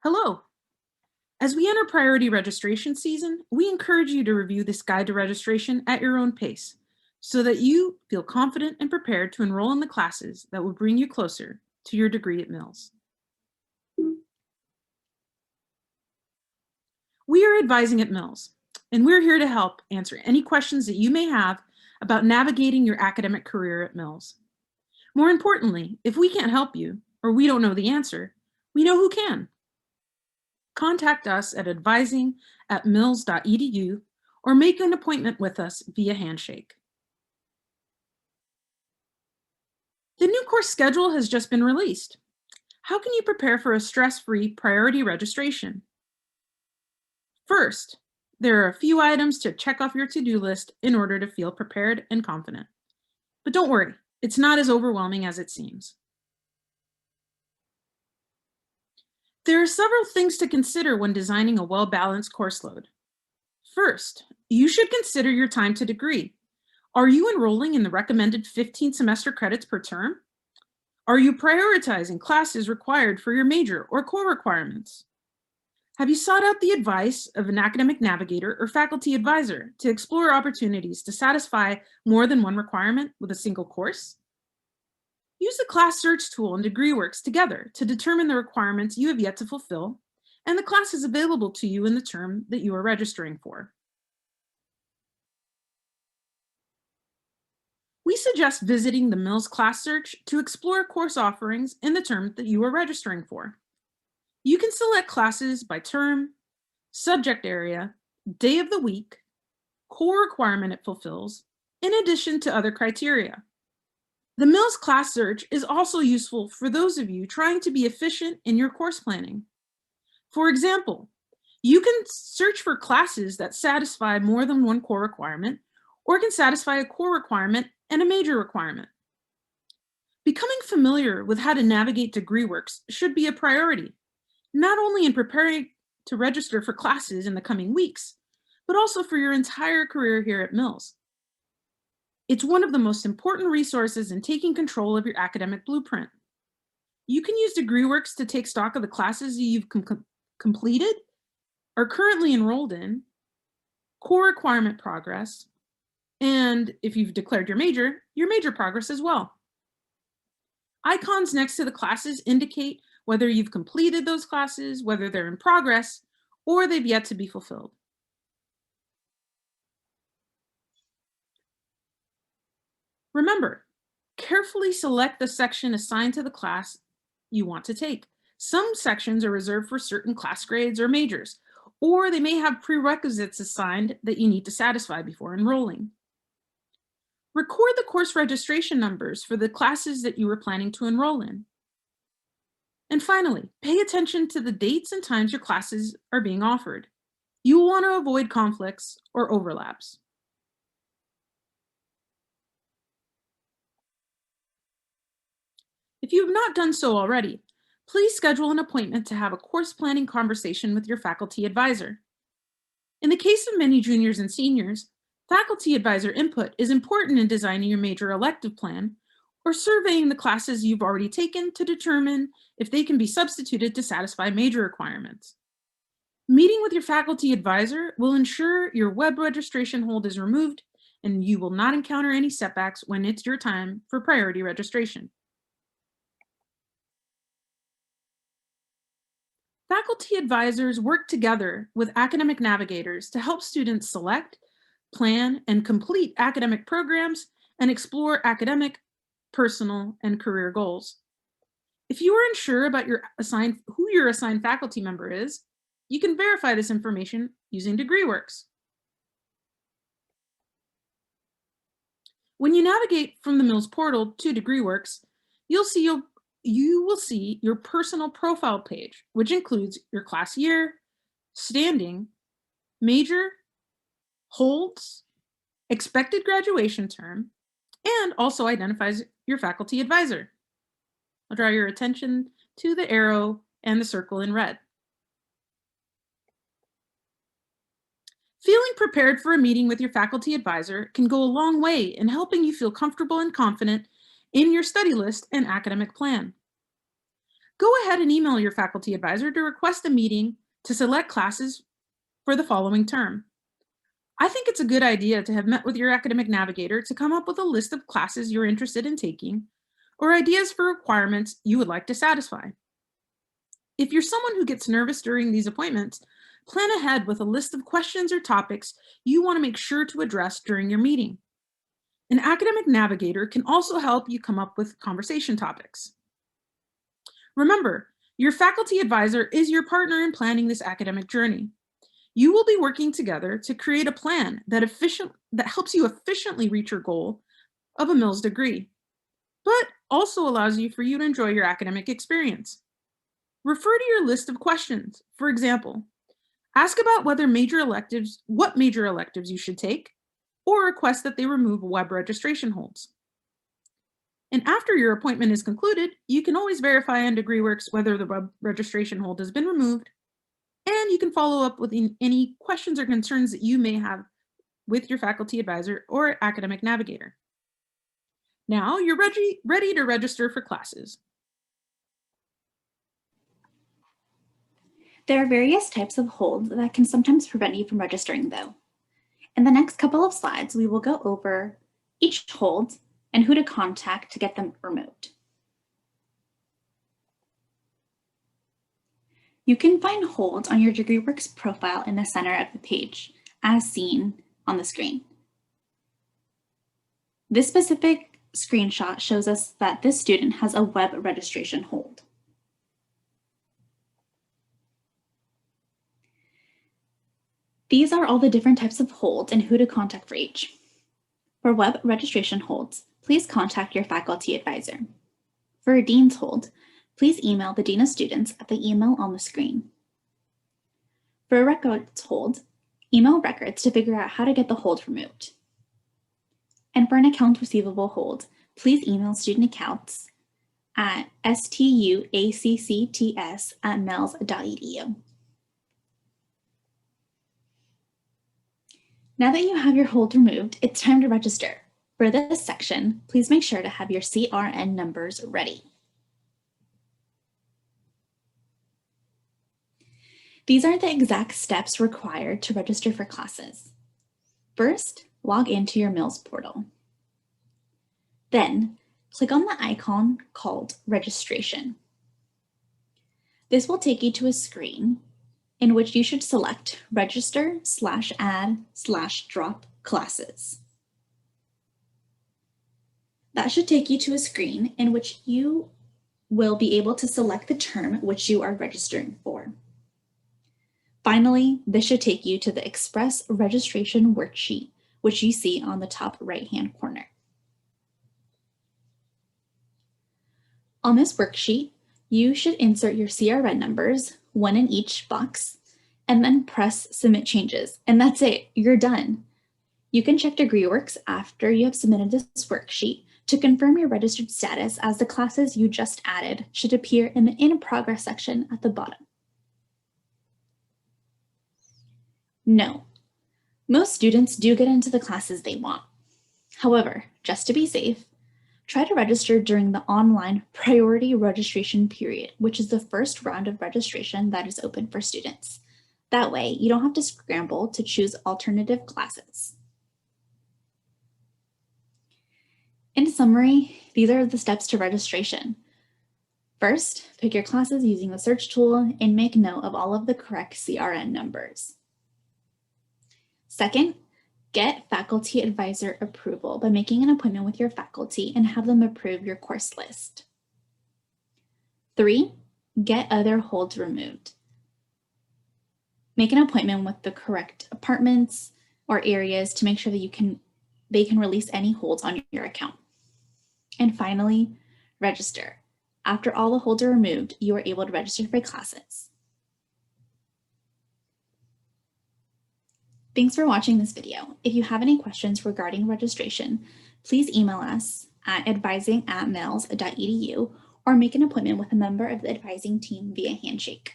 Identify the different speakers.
Speaker 1: Hello. As we enter priority registration season, we encourage you to review this guide to registration at your own pace so that you feel confident and prepared to enroll in the classes that will bring you closer to your degree at Mills. We are advising at Mills, and we're here to help answer any questions that you may have about navigating your academic career at Mills. More importantly, if we can't help you or we don't know the answer, we know who can. Contact us at advising@mills.edu or make an appointment with us via handshake. The new course schedule has just been released. How can you prepare for a stress-free priority registration? First, there are a few items to check off your to-do list in order to feel prepared and confident. But don't worry, it's not as overwhelming as it seems. There are several things to consider when designing a well-balanced course load. First, you should consider your time to degree. Are you enrolling in the recommended 15 semester credits per term? Are you prioritizing classes required for your major or core requirements? Have you sought out the advice of an academic navigator or faculty advisor to explore opportunities to satisfy more than one requirement with a single course? Use the class search tool and DegreeWorks together to determine the requirements you have yet to fulfill and the classes available to you in the term that you are registering for. We suggest visiting the Mills Class Search to explore course offerings in the term that you are registering for. You can select classes by term, subject area, day of the week, core requirement it fulfills, in addition to other criteria. The Mills Class Search is also useful for those of you trying to be efficient in your course planning. For example, you can search for classes that satisfy more than one core requirement or can satisfy a core requirement and a major requirement. Becoming familiar with how to navigate DegreeWorks should be a priority, not only in preparing to register for classes in the coming weeks, but also for your entire career here at Mills. It's one of the most important resources in taking control of your academic blueprint. You can use DegreeWorks to take stock of the classes you've completed, are currently enrolled in, core requirement progress, and if you've declared your major progress as well. Icons next to the classes indicate whether you've completed those classes, whether they're in progress, or they've yet to be fulfilled. Remember, carefully select the section assigned to the class you want to take. Some sections are reserved for certain class grades or majors, or they may have prerequisites assigned that you need to satisfy before enrolling. Record the course registration numbers for the classes that you were planning to enroll in. And finally, pay attention to the dates and times your classes are being offered. You will want to avoid conflicts or overlaps. If you have not done so already, please schedule an appointment to have a course planning conversation with your faculty advisor. In the case of many juniors and seniors, faculty advisor input is important in designing your major elective plan or surveying the classes you've already taken to determine if they can be substituted to satisfy major requirements. Meeting with your faculty advisor will ensure your web registration hold is removed and you will not encounter any setbacks when it's your time for priority registration. Faculty advisors work together with academic navigators to help students select, plan, and complete academic programs and explore academic, personal, and career goals. If you are unsure about who your assigned faculty member is, you can verify this information using DegreeWorks. When you navigate from the Mills portal to DegreeWorks, you will see your personal profile page, which includes your class year, standing, major, holds, expected graduation term, and also identifies your faculty advisor. I'll draw your attention to the arrow and the circle in red. Feeling prepared for a meeting with your faculty advisor can go a long way in helping you feel comfortable and confident in your study list and academic plan. Go ahead and email your faculty advisor to request a meeting to select classes for the following term. I think it's a good idea to have met with your academic navigator to come up with a list of classes you're interested in taking or ideas for requirements you would like to satisfy. If you're someone who gets nervous during these appointments, plan ahead with a list of questions or topics you want to make sure to address during your meeting. An academic navigator can also help you come up with conversation topics. Remember, your faculty advisor is your partner in planning this academic journey. You will be working together to create a plan that helps you efficiently reach your goal of a Mills degree, but also allows you to enjoy your academic experience. Refer to your list of questions. For example, ask about what major electives you should take, or request that they remove web registration holds. And after your appointment is concluded, you can always verify on DegreeWorks whether the web registration hold has been removed, and you can follow up with any questions or concerns that you may have with your faculty advisor or academic navigator. Now you're ready to register for classes.
Speaker 2: There are various types of holds that can sometimes prevent you from registering, though. In the next couple of slides, we will go over each hold and who to contact to get them removed. You can find holds on your DegreeWorks profile in the center of the page, as seen on the screen. This specific screenshot shows us that this student has a web registration hold. These are all the different types of holds and who to contact for each. For web registration holds, please contact your faculty advisor. For a dean's hold, please email the Dean of Students at the email on the screen. For a records hold, email records to figure out how to get the hold removed. And for an accounts receivable hold, please email student accounts at stuaccts@mills.edu. Now that you have your hold removed, it's time to register. For this section, please make sure to have your CRN numbers ready. These are the exact steps required to register for classes. First, log into your Mills portal. Then, click on the icon called Registration. This will take you to a screen in which you should select Register/Add/Drop Classes. That should take you to a screen in which you will be able to select the term which you are registering for. Finally, this should take you to the Express Registration Worksheet, which you see on the top right-hand corner. On this worksheet, you should insert your CRN numbers, one in each box, and then press Submit Changes. And that's it, you're done. You can check DegreeWorks after you have submitted this worksheet to confirm your registered status, as the classes you just added should appear in the In Progress section at the bottom. No, most students do get into the classes they want. However, just to be safe, try to register during the online priority registration period, which is the first round of registration that is open for students. That way, you don't have to scramble to choose alternative classes. In summary, these are the steps to registration. First, pick your classes using the search tool and make note of all of the correct CRN numbers. Second, get faculty advisor approval by making an appointment with your faculty and have them approve your course list. 3, get other holds removed. Make an appointment with the correct departments or areas to make sure that they can release any holds on your account. And finally, register. After all the holds are removed, you are able to register for classes. Thanks for watching this video. If you have any questions regarding registration, please email us at advising@mills.edu or make an appointment with a member of the advising team via handshake.